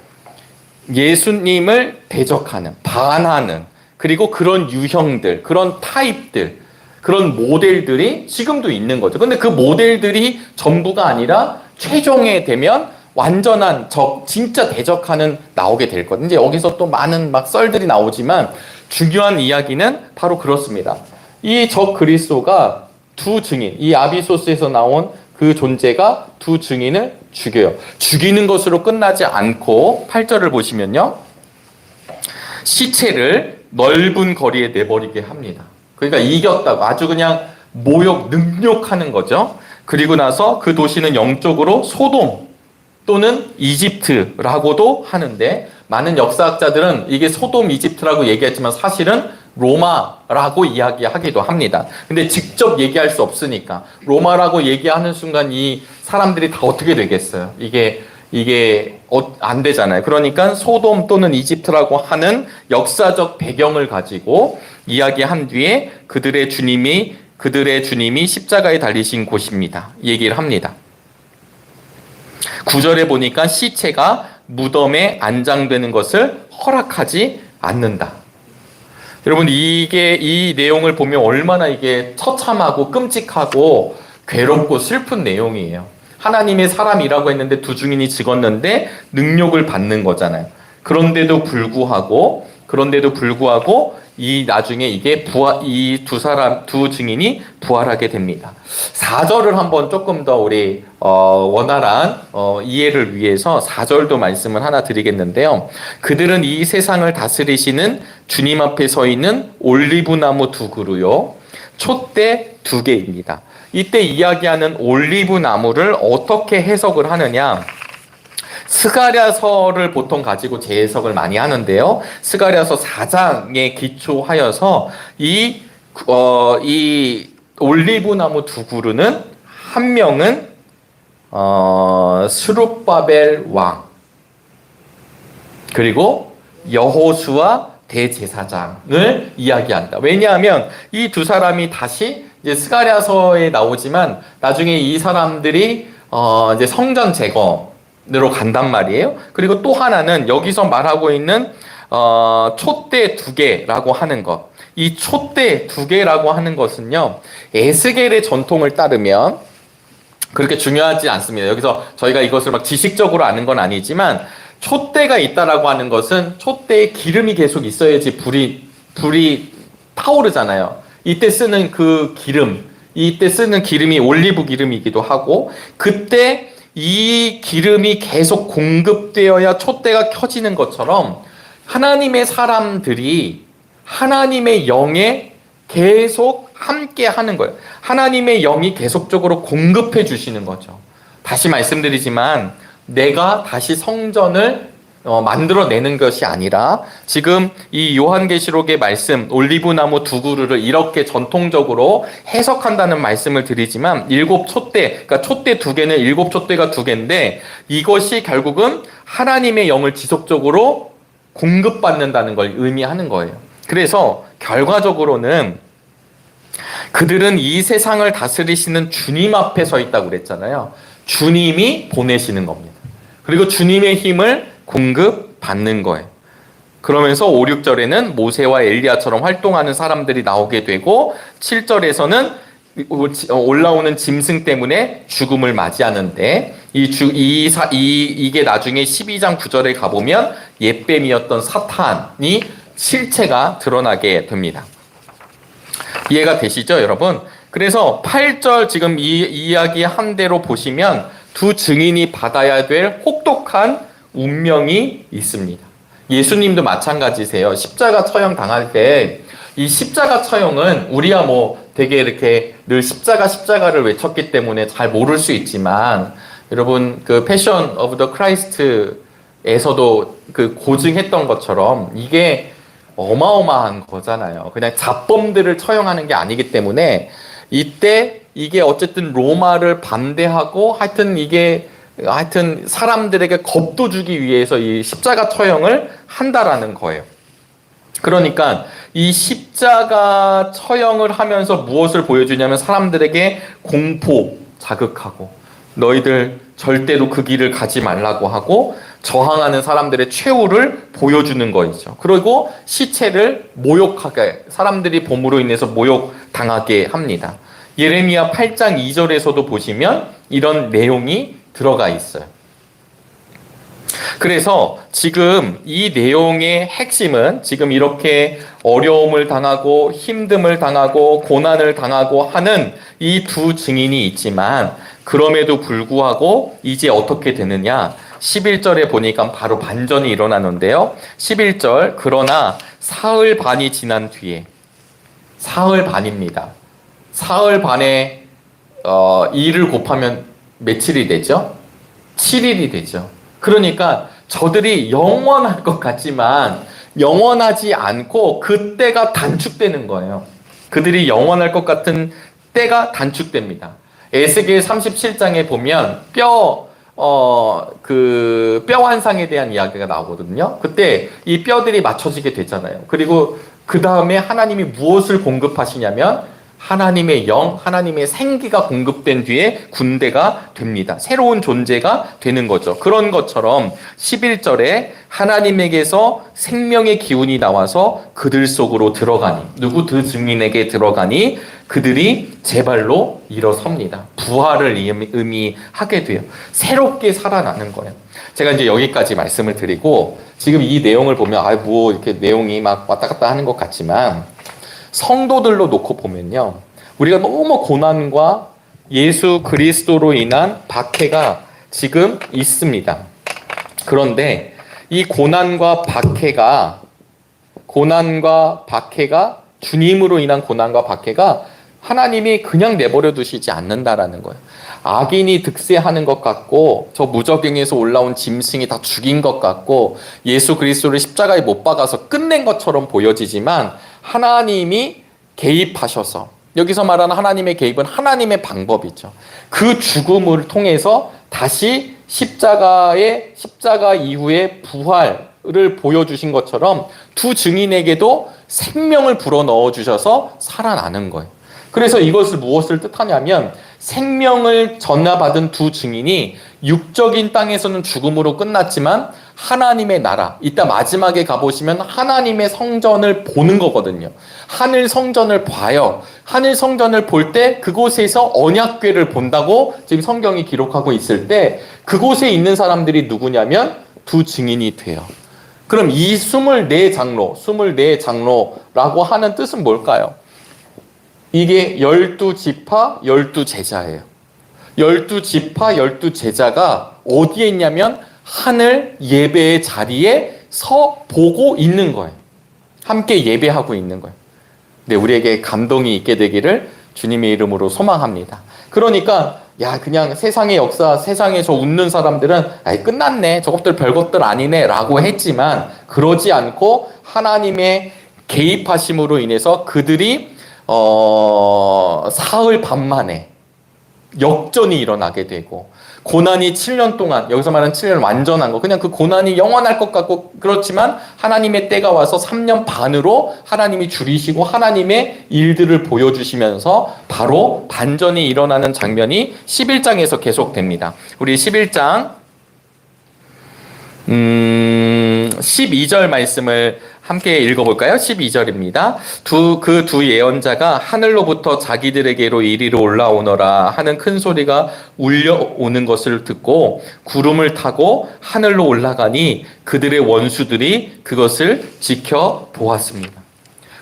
예수님을 대적하는, 반하는, 그리고 그런 유형들, 그런 타입들, 그런 모델들이 지금도 있는 거죠. 근데 그 모델들이 전부가 아니라 최종에 되면 완전한 진짜 대적하는 나오게 될 거거든요. 이제 여기서 또 많은 막 썰들이 나오지만 중요한 이야기는 바로 그렇습니다. 이 적 그리스도가 두 증인, 이 아비소스에서 나온 그 존재가 두 증인을 죽여요. 죽이는 것으로 끝나지 않고 8절을 보시면요. 시체를 넓은 거리에 내버리게 합니다. 그러니까 이겼다고 아주 그냥 모욕, 능욕하는 거죠. 그리고 나서 그 도시는 영적으로 소돔 또는 이집트라고도 하는데 많은 역사학자들은 이게 소돔, 이집트라고 얘기했지만 사실은 로마라고 이야기하기도 합니다. 근데 직접 얘기할 수 없으니까 로마라고 얘기하는 순간 이 사람들이 다 어떻게 되겠어요? 이게 안 되잖아요. 그러니까 소돔 또는 이집트라고 하는 역사적 배경을 가지고 이야기한 뒤에 그들의 주님이 십자가에 달리신 곳입니다. 얘기를 합니다. 9절에 보니까 시체가 무덤에 안장되는 것을 허락하지 않는다. 여러분, 이 내용을 보면 얼마나 이게 처참하고 끔찍하고 괴롭고 슬픈 내용이에요. 하나님의 사람이라고 했는데 두 증인이 죽었는데 능욕을 받는 거잖아요. 그런데도 불구하고 나중에 이게 이 두 증인이 부활하게 됩니다. 4절을 한번 조금 더 우리 원활한 이해를 위해서 4절도 말씀을 하나 드리겠는데요. 그들은 이 세상을 다스리시는 주님 앞에 서 있는 올리브나무 두 그루요, 촛대 두 개입니다. 이때 이야기하는 올리브나무를 어떻게 해석을 하느냐? 스가랴서를 보통 가지고 재해석을 많이 하는데요. 스가랴서 4장에 기초하여서 이 올리브나무 두 그루는 한 명은 스룹바벨 왕, 그리고 여호수아 대제사장을 이야기한다. 왜냐하면 이 두 사람이 다시 이제 스가랴서에 나오지만 나중에 이 사람들이 이제 성전 재건으로 간단 말이에요. 그리고 또 하나는 여기서 말하고 있는 촛대 두 개라고 하는 것. 이 촛대 두 개라고 하는 것은요, 에스겔의 전통을 따르면 그렇게 중요하지 않습니다. 여기서 저희가 이것을 막 지식적으로 아는 건 아니지만 촛대가 있다라고 하는 것은 촛대에 기름이 계속 있어야지 불이 타오르잖아요. 이때 쓰는 기름이 올리브 기름이기도 하고, 그때 이 기름이 계속 공급되어야 촛대가 켜지는 것처럼 하나님의 사람들이 하나님의 영에 계속 함께 하는 거예요. 하나님의 영이 계속적으로 공급해 주시는 거죠. 다시 말씀드리지만 내가 다시 성전을 만들어내는 것이 아니라 지금 이 요한계시록의 말씀 올리브나무 두 그루를 이렇게 전통적으로 해석한다는 말씀을 드리지만 일곱 촛대, 그러니까 촛대 두 개는 일곱 촛대가 두 개인데 이것이 결국은 하나님의 영을 지속적으로 공급받는다는 걸 의미하는 거예요. 그래서 결과적으로는 그들은 이 세상을 다스리시는 주님 앞에 서 있다고 그랬잖아요. 주님이 보내시는 겁니다. 그리고 주님의 힘을 공급받는 거예요. 그러면서 5, 6절에는 모세와 엘리야처럼 활동하는 사람들이 나오게 되고 7절에서는 올라오는 짐승 때문에 죽음을 맞이하는데 이게 나중에 12장 9절에 가보면 옛뱀이었던 사탄이 실체가 드러나게 됩니다. 이해가 되시죠, 여러분? 그래서 8절 지금 이 이야기 한 대로 보시면 두 증인이 받아야 될 혹독한 운명이 있습니다. 예수님도 마찬가지세요. 십자가 처형 당할 때 이 십자가 처형은 우리야 뭐 되게 이렇게 늘 십자가를 외쳤기 때문에 잘 모를 수 있지만 여러분 그 패션 오브 더 크라이스트에서도 그 고증했던 것처럼 이게 어마어마한 거잖아요. 그냥 잡범들을 처형하는 게 아니기 때문에 이때 이게 어쨌든 로마를 반대하고 하여튼 사람들에게 겁도 주기 위해서 이 십자가 처형을 한다라는 거예요. 그러니까 이 십자가 처형을 하면서 무엇을 보여주냐면 사람들에게 공포 자극하고 너희들 절대로 그 길을 가지 말라고 하고 저항하는 사람들의 최후를 보여주는 거이죠. 그리고 시체를 모욕하게, 사람들이 봄으로 인해서 모욕당하게 합니다. 예레미야 8장 2절에서도 보시면 이런 내용이 들어가 있어요. 그래서 지금 이 내용의 핵심은 지금 이렇게 어려움을 당하고 힘듦을 당하고 고난을 당하고 하는 이 두 증인이 있지만 그럼에도 불구하고 이제 어떻게 되느냐? 11절에 보니까 바로 반전이 일어나는데요. 11절, 그러나 사흘 반이 지난 뒤에 사흘 반입니다. 사흘 반에 2를 곱하면 며칠이 되죠? 7일이 되죠. 그러니까 저들이 영원할 것 같지만 영원하지 않고 그 때가 단축되는 거예요. 그들이 영원할 것 같은 때가 단축됩니다. 에스겔 37장에 보면 뼈 환상에 대한 이야기가 나오거든요. 그때 이 뼈들이 맞춰지게 되잖아요. 그리고 그 다음에 하나님이 무엇을 공급하시냐면 하나님의 영, 하나님의 생기가 공급된 뒤에 군대가 됩니다. 새로운 존재가 되는 거죠. 그런 것처럼 11절에 하나님에게서 생명의 기운이 나와서 그들 속으로 들어가니, 누구 그 증인에게 들어가니 그들이 제 발로 일어섭니다. 부활을 의미하게 돼요. 새롭게 살아나는 거예요. 제가 이제 여기까지 말씀을 드리고 지금 이 내용을 보면 뭐 이렇게 내용이 막 왔다 갔다 하는 것 같지만 성도들로 놓고 보면요. 우리가 너무 고난과 예수 그리스도로 인한 박해가 지금 있습니다. 그런데 이 고난과 박해가 주님으로 인한 고난과 박해가 하나님이 그냥 내버려 두시지 않는다라는 거예요. 악인이 득세하는 것 같고 저 무적행에서 올라온 짐승이 다 죽인 것 같고 예수 그리스도를 십자가에 못 박아서 끝낸 것처럼 보여지지만 하나님이 개입하셔서, 여기서 말하는 하나님의 개입은 하나님의 방법이죠. 그 죽음을 통해서 다시 십자가 이후의 부활을 보여주신 것처럼 두 증인에게도 생명을 불어넣어 주셔서 살아나는 거예요. 그래서 이것을 무엇을 뜻하냐면 생명을 전하받은 두 증인이 육적인 땅에서는 죽음으로 끝났지만 하나님의 나라, 이따 마지막에 가보시면 하나님의 성전을 보는 거거든요. 하늘 성전을 봐요. 하늘 성전을 볼 때 그곳에서 언약궤를 본다고 지금 성경이 기록하고 있을 때 그곳에 있는 사람들이 누구냐면 두 증인이 돼요. 그럼 이 24장로라고 하는 뜻은 뭘까요? 이게 12지파 12제자예요. 12지파 12제자가 어디에 있냐면 하늘 예배의 자리에 서 보고 있는 거예요. 함께 예배하고 있는 거예요. 네, 우리에게 감동이 있게 되기를 주님의 이름으로 소망합니다. 그러니까 그냥 세상의 역사, 세상에서 웃는 사람들은 끝났네, 저것들 별것들 아니네 라고 했지만 그러지 않고 하나님의 개입하심으로 인해서 그들이 사흘 반 만에 역전이 일어나게 되고 고난이 7년 동안, 여기서 말하는 7년 완전한 거, 그냥 그 고난이 영원할 것 같고 그렇지만 하나님의 때가 와서 3년 반으로 하나님이 줄이시고 하나님의 일들을 보여주시면서 바로 반전이 일어나는 장면이 11장에서 계속됩니다. 우리 11장 12절 말씀을 함께 읽어볼까요? 12절입니다. 그 두 예언자가 하늘로부터 자기들에게로 이리로 올라오너라 하는 큰 소리가 울려오는 것을 듣고 구름을 타고 하늘로 올라가니 그들의 원수들이 그것을 지켜보았습니다.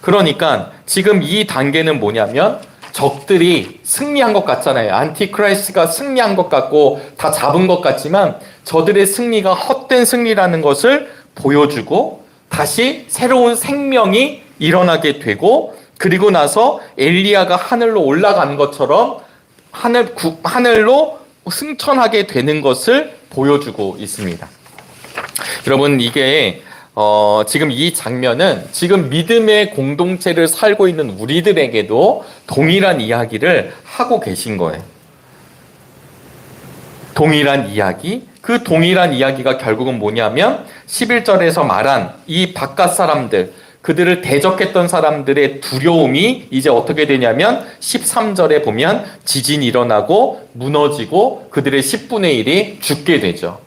그러니까 지금 이 단계는 뭐냐면 적들이 승리한 것 같잖아요. 안티크라이스트가 승리한 것 같고 다 잡은 것 같지만 저들의 승리가 헛된 승리라는 것을 보여주고 다시 새로운 생명이 일어나게 되고 그리고 나서 엘리야가 하늘로 올라간 것처럼 하늘로 승천하게 되는 것을 보여주고 있습니다. 여러분, 이게 지금 이 장면은 지금 믿음의 공동체를 살고 있는 우리들에게도 동일한 이야기를 하고 계신 거예요. 동일한 이야기. 그 동일한 이야기가 결국은 뭐냐면 11절에서 말한 이 바깥 사람들, 그들을 대적했던 사람들의 두려움이 이제 어떻게 되냐면 13절에 보면 지진이 일어나고 무너지고 그들의 10분의 1이 죽게 되죠.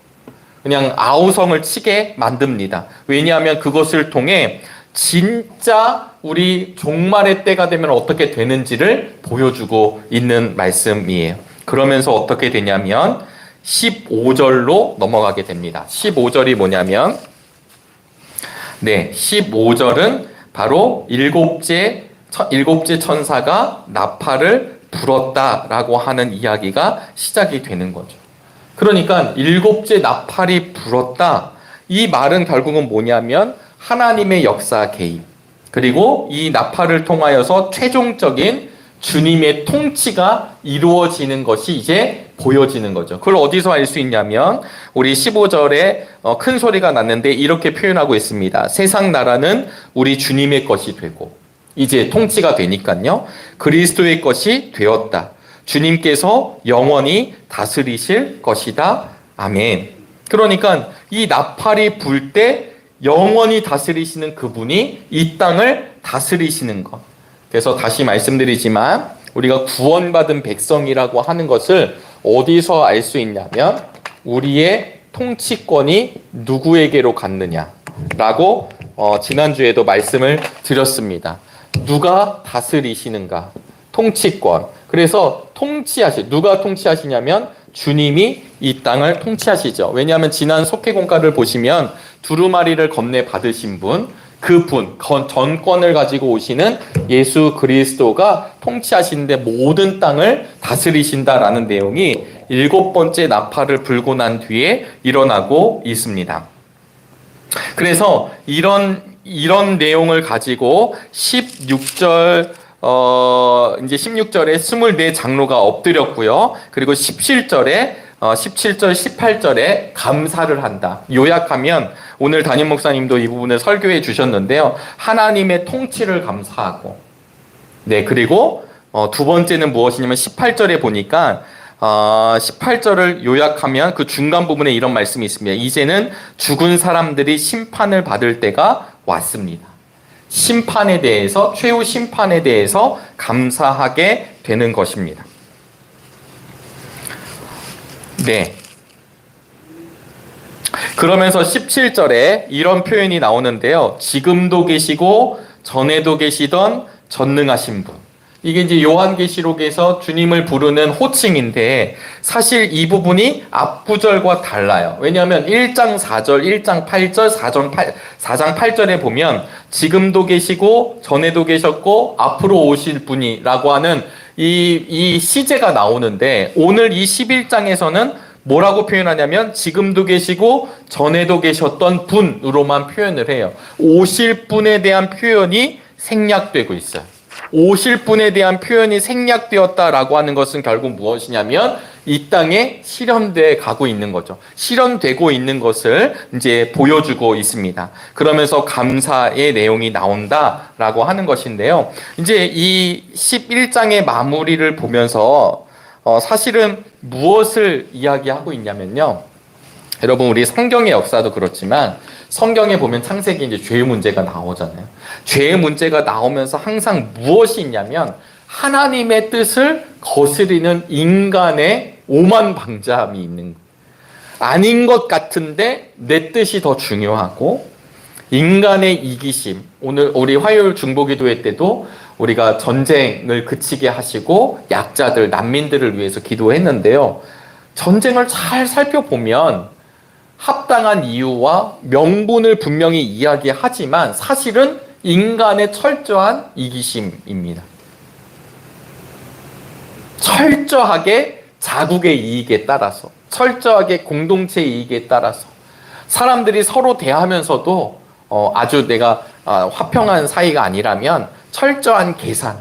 그냥 아우성을 치게 만듭니다. 왜냐하면 그것을 통해 진짜 우리 종말의 때가 되면 어떻게 되는지를 보여주고 있는 말씀이에요. 그러면서 어떻게 되냐면 15절로 넘어가게 됩니다. 15절이 뭐냐면 15절은 바로 일곱째 천사가 나팔을 불었다라고 하는 이야기가 시작이 되는 거죠. 그러니까 일곱째 나팔이 불었다. 이 말은 결국은 뭐냐면 하나님의 역사 개입, 그리고 이 나팔을 통하여서 최종적인 주님의 통치가 이루어지는 것이 이제 보여지는 거죠. 그걸 어디서 알 수 있냐면 우리 15절에 큰 소리가 났는데 이렇게 표현하고 있습니다. 세상 나라는 우리 주님의 것이 되고, 이제 통치가 되니까요, 그리스도의 것이 되었다. 주님께서 영원히 다스리실 것이다. 아멘. 그러니까 이 나팔이 불 때 영원히 다스리시는 그분이 이 땅을 다스리시는 것. 그래서 다시 말씀드리지만 우리가 구원받은 백성이라고 하는 것을 어디서 알 수 있냐면 우리의 통치권이 누구에게로 갔느냐라고 지난주에도 말씀을 드렸습니다. 누가 다스리시는가? 통치권. 그래서 누가 통치하시냐면 주님이 이 땅을 통치하시죠. 왜냐하면 지난 속회공과를 보시면 두루마리를 건네 받으신 분, 그분, 전권을 가지고 오시는 예수 그리스도가 통치하시는데 모든 땅을 다스리신다라는 내용이 7번째 나팔을 불고 난 뒤에 일어나고 있습니다. 그래서 이런 내용을 가지고 16절, 이제 16절에 24장로가 엎드렸고요. 그리고 17절, 18절에 감사를 한다. 요약하면 오늘 담임 목사님도 이 부분을 설교해 주셨는데요. 하나님의 통치를 감사하고, 네, 그리고 두 번째는 무엇이냐면 18절에 보니까 18절을 요약하면 그 중간 부분에 이런 말씀이 있습니다. 이제는 죽은 사람들이 심판을 받을 때가 왔습니다. 심판에 대해서, 최후 심판에 대해서 감사하게 되는 것입니다. 네. 그러면서 17절에 이런 표현이 나오는데요. 지금도 계시고 전에도 계시던 전능하신 분. 이게 이제 요한계시록에서 주님을 부르는 호칭인데 사실 이 부분이 앞구절과 달라요. 왜냐하면 1장 4절, 1장 8절, 4장 8절에 보면 지금도 계시고 전에도 계셨고 앞으로 오실 분이라고 하는 이 시제가 나오는데 오늘 이 11장에서는 뭐라고 표현하냐면 지금도 계시고 전에도 계셨던 분으로만 표현을 해요. 오실 분에 대한 표현이 생략되고 있어요. 오실 분에 대한 표현이 생략되었다라고 하는 것은 결국 무엇이냐면 이 땅에 실현돼 가고 있는 거죠. 실현되고 있는 것을 이제 보여주고 있습니다. 그러면서 감사의 내용이 나온다라고 하는 것인데요. 이제 이 11장의 마무리를 보면서 사실은 무엇을 이야기하고 있냐면요. 여러분, 우리 성경의 역사도 그렇지만 성경에 보면 창세기 이제 죄의 문제가 나오잖아요. 죄의 문제가 나오면서 항상 무엇이 있냐면 하나님의 뜻을 거스리는 인간의 오만방자함이 있는 거예요. 아닌 것 같은데 내 뜻이 더 중요하고 인간의 이기심. 오늘 우리 화요일 중보기도회 때도 우리가 전쟁을 그치게 하시고 약자들, 난민들을 위해서 기도했는데요. 전쟁을 잘 살펴보면 합당한 이유와 명분을 분명히 이야기하지만 사실은 인간의 철저한 이기심입니다. 철저하게 자국의 이익에 따라서, 철저하게 공동체 이익에 따라서 사람들이 서로 대하면서도 아주 내가 화평한 사이가 아니라면 철저한 계산,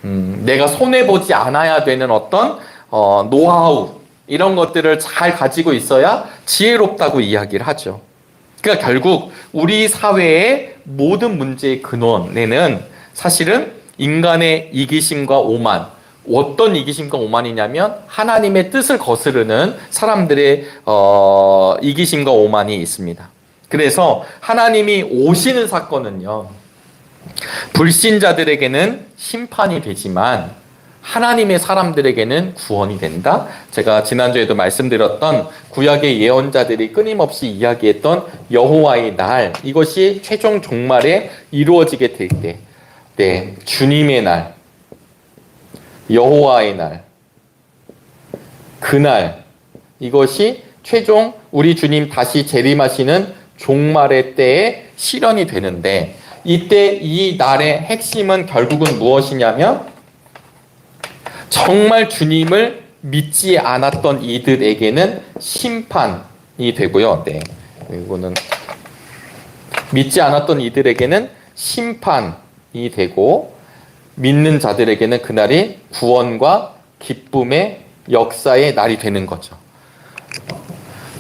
내가 손해보지 않아야 되는 어떤 노하우, 이런 것들을 잘 가지고 있어야 지혜롭다고 이야기를 하죠. 그러니까 결국 우리 사회의 모든 문제의 근원에는 사실은 인간의 이기심과 오만, 어떤 이기심과 오만이냐면 하나님의 뜻을 거스르는 사람들의 이기심과 오만이 있습니다. 그래서 하나님이 오시는 사건은요, 불신자들에게는 심판이 되지만 하나님의 사람들에게는 구원이 된다. 제가 지난주에도 말씀드렸던 구약의 예언자들이 끊임없이 이야기했던 여호와의 날, 이것이 최종 종말에 이루어지게 될 때, 네, 주님의 날, 여호와의 날, 그날, 이것이 최종 우리 주님 다시 재림하시는 종말의 때에 실현이 되는데, 이때 이 날의 핵심은 결국은 무엇이냐면 정말 주님을 믿지 않았던 이들에게는 심판이 되고요. 네, 이거는 믿지 않았던 이들에게는 심판이 되고 믿는 자들에게는 그날이 구원과 기쁨의 역사의 날이 되는 거죠.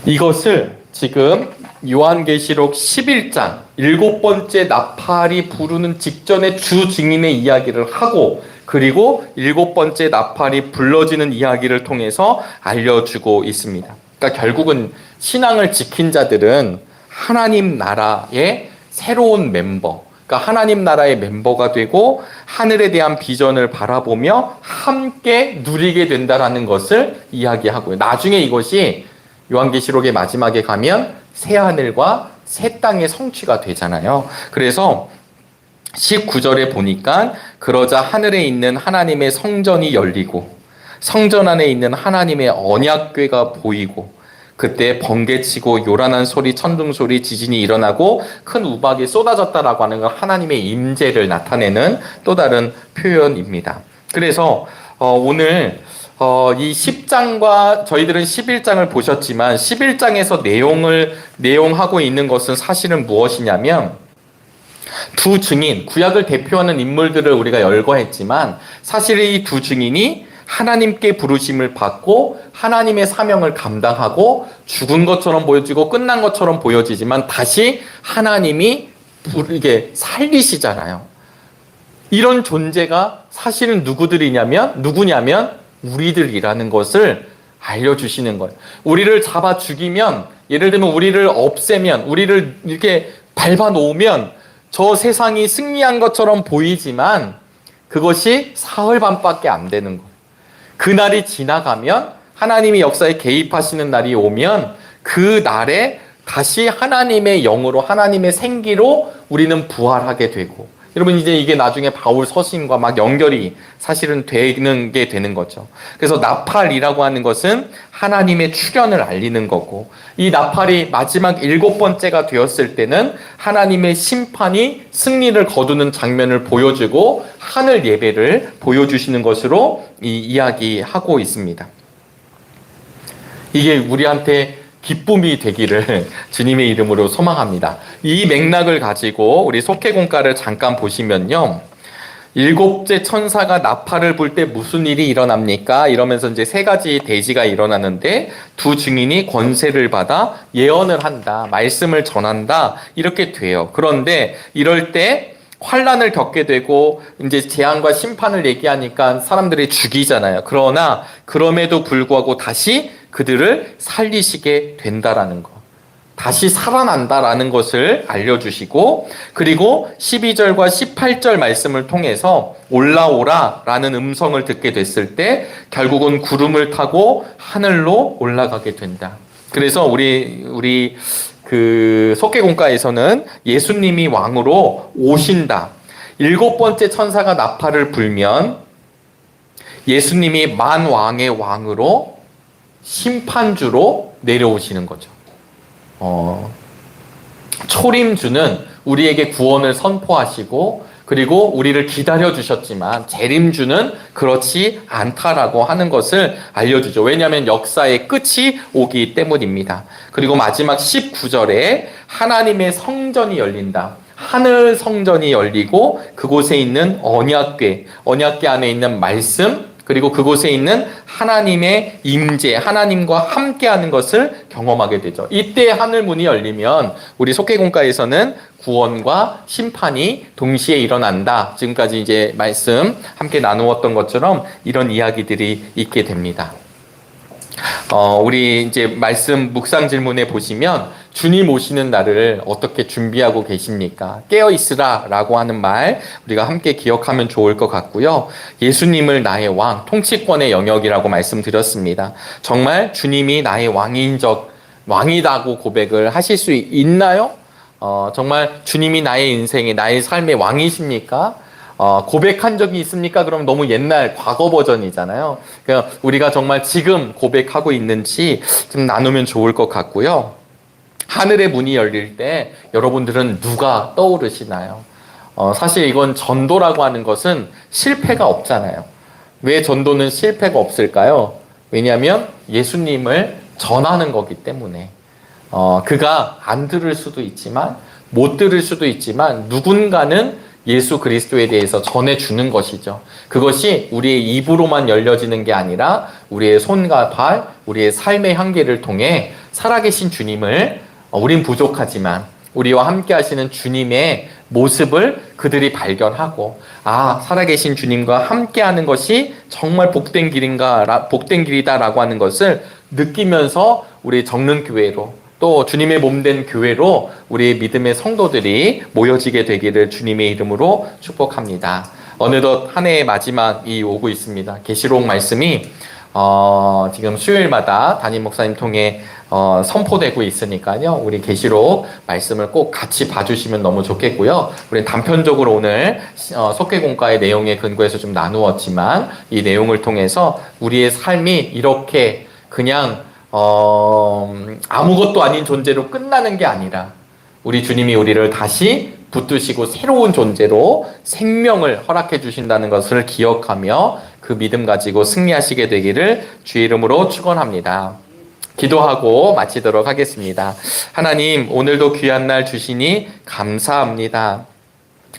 이것을 지금 요한계시록 11장 7번째 나팔이 부르는 직전에 주 증인의 이야기를 하고 그리고 7번째 나팔이 불러지는 이야기를 통해서 알려주고 있습니다. 그러니까 결국은 신앙을 지킨 자들은 하나님 나라의 새로운 멤버, 그러니까 하나님 나라의 멤버가 되고 하늘에 대한 비전을 바라보며 함께 누리게 된다라는 것을 이야기하고요. 나중에 이것이 요한계시록의 마지막에 가면 새 하늘과 새 땅의 성취가 되잖아요. 그래서 19절에 보니까 그러자 하늘에 있는 하나님의 성전이 열리고 성전 안에 있는 하나님의 언약궤가 보이고 그때 번개치고 요란한 소리, 천둥 소리, 지진이 일어나고 큰 우박이 쏟아졌다라고 하는 건 하나님의 임재를 나타내는 또 다른 표현입니다. 그래서 오늘 이 10장과 저희들은 11장을 보셨지만 11장에서 내용하고 있는 것은 사실은 무엇이냐면 두 증인, 구약을 대표하는 인물들을 우리가 열거했지만 사실 이 두 증인이 하나님께 부르심을 받고 하나님의 사명을 감당하고 죽은 것처럼 보여지고 끝난 것처럼 보여지지만 다시 하나님이 이게 살리시잖아요. 이런 존재가 사실은 누구냐면 우리들이라는 것을 알려주시는 거예요. 우리를 잡아 죽이면, 예를 들면 우리를 없애면, 우리를 이렇게 밟아 놓으면 저 세상이 승리한 것처럼 보이지만 그것이 사흘 반밖에 안 되는 거예요. 그날이 지나가면 하나님이 역사에 개입하시는 날이 오면 그 날에 다시 하나님의 영으로 하나님의 생기로 우리는 부활하게 되고 여러분 이제 이게 나중에 바울 서신과 막 연결이 사실은 되는 게 되는 거죠. 그래서 나팔이라고 하는 것은 하나님의 출현을 알리는 거고 이 나팔이 마지막 7번째가 되었을 때는 하나님의 심판이 승리를 거두는 장면을 보여주고 하늘 예배를 보여주시는 것으로 이야기하고 있습니다. 이게 우리한테 기쁨이 되기를 주님의 이름으로 소망합니다. 이 맥락을 가지고 우리 속회공과를 잠깐 보시면요. 7째 천사가 나팔을 불 때 무슨 일이 일어납니까? 이러면서 이제 3가지 대지가 일어나는데 두 증인이 권세를 받아 예언을 한다. 말씀을 전한다. 이렇게 돼요. 그런데 이럴 때 환란을 겪게 되고 이제 재앙과 심판을 얘기하니까 사람들이 죽이잖아요. 그러나 그럼에도 불구하고 다시 그들을 살리시게 된다라는 거. 다시 살아난다라는 것을 알려주시고 그리고 12절과 18절 말씀을 통해서 올라오라라는 음성을 듣게 됐을 때 결국은 구름을 타고 하늘로 올라가게 된다. 그래서 우리 그 속회공과에서는 예수님이 왕으로 오신다. 7번째 천사가 나팔을 불면 예수님이 만왕의 왕으로 심판주로 내려오시는 거죠. 초림주는 우리에게 구원을 선포하시고 그리고 우리를 기다려주셨지만 재림주는 그렇지 않다라고 하는 것을 알려주죠. 왜냐하면 역사의 끝이 오기 때문입니다. 그리고 마지막 19절에 하나님의 성전이 열린다. 하늘 성전이 열리고 그곳에 있는 언약궤 안에 있는 말씀 그리고 그곳에 있는 하나님의 임재, 하나님과 함께하는 것을 경험하게 되죠. 이때 하늘문이 열리면 우리 속회공과에서는 구원과 심판이 동시에 일어난다. 지금까지 이제 말씀 함께 나누었던 것처럼 이런 이야기들이 있게 됩니다. 우리 이제 말씀 묵상 질문에 보시면 주님 오시는 날을 어떻게 준비하고 계십니까? 깨어 있으라 라고 하는 말 우리가 함께 기억하면 좋을 것 같고요. 예수님을 나의 왕, 통치권의 영역이라고 말씀드렸습니다. 정말 주님이 나의 왕이다고 고백을 하실 수 있나요? 정말 주님이 나의 인생에 나의 삶의 왕이십니까? 고백한 적이 있습니까? 그럼 너무 옛날 과거 버전이잖아요. 그러니까 우리가 정말 지금 고백하고 있는지 좀 나누면 좋을 것 같고요. 하늘의 문이 열릴 때 여러분들은 누가 떠오르시나요? 사실 이건 전도라고 하는 것은 실패가 없잖아요. 왜 전도는 실패가 없을까요? 왜냐하면 예수님을 전하는 거기 때문에 그가 안 들을 수도 있지만 못 들을 수도 있지만 누군가는 예수 그리스도에 대해서 전해주는 것이죠. 그것이 우리의 입으로만 열려지는 게 아니라 우리의 손과 발, 우리의 삶의 한계를 통해 살아계신 주님을 우린 부족하지만 우리와 함께 하시는 주님의 모습을 그들이 발견하고 살아계신 주님과 함께 하는 것이 정말 복된 길이다라고 하는 것을 느끼면서 우리 적는 교회로 또 주님의 몸된 교회로 우리의 믿음의 성도들이 모여지게 되기를 주님의 이름으로 축복합니다. 어느덧 한 해의 마지막이 오고 있습니다. 계시록 말씀이 지금 수요일마다 담임 목사님 통해 선포되고 있으니까요. 우리 계시록 말씀을 꼭 같이 봐주시면 너무 좋겠고요. 우리 단편적으로 오늘 속회공과의 내용에 근거해서 좀 나누었지만 이 내용을 통해서 우리의 삶이 이렇게 그냥 아무것도 아닌 존재로 끝나는 게 아니라 우리 주님이 우리를 다시 붙드시고 새로운 존재로 생명을 허락해 주신다는 것을 기억하며 그 믿음 가지고 승리하시게 되기를 주의 이름으로 축원합니다. 기도하고 마치도록 하겠습니다. 하나님, 오늘도 귀한 날 주시니 감사합니다.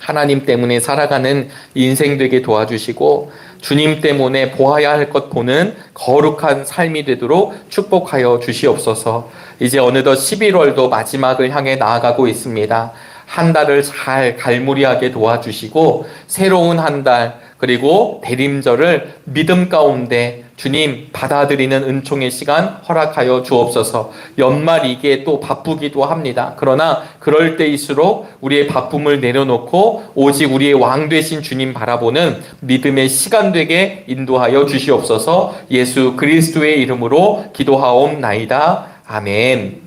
하나님 때문에 살아가는 인생 되게 도와주시고 주님 때문에 보아야 할 것 보는 거룩한 삶이 되도록 축복하여 주시옵소서. 이제 어느덧 11월도 마지막을 향해 나아가고 있습니다. 한 달을 잘 갈무리하게 도와주시고 새로운 한 달 그리고 대림절을 믿음 가운데 주님 받아들이는 은총의 시간 허락하여 주옵소서. 연말이기에 또 바쁘기도 합니다. 그러나 그럴 때일수록 우리의 바쁨을 내려놓고 오직 우리의 왕 되신 주님 바라보는 믿음의 시간 되게 인도하여 주시옵소서. 예수 그리스도의 이름으로 기도하옵나이다. 아멘.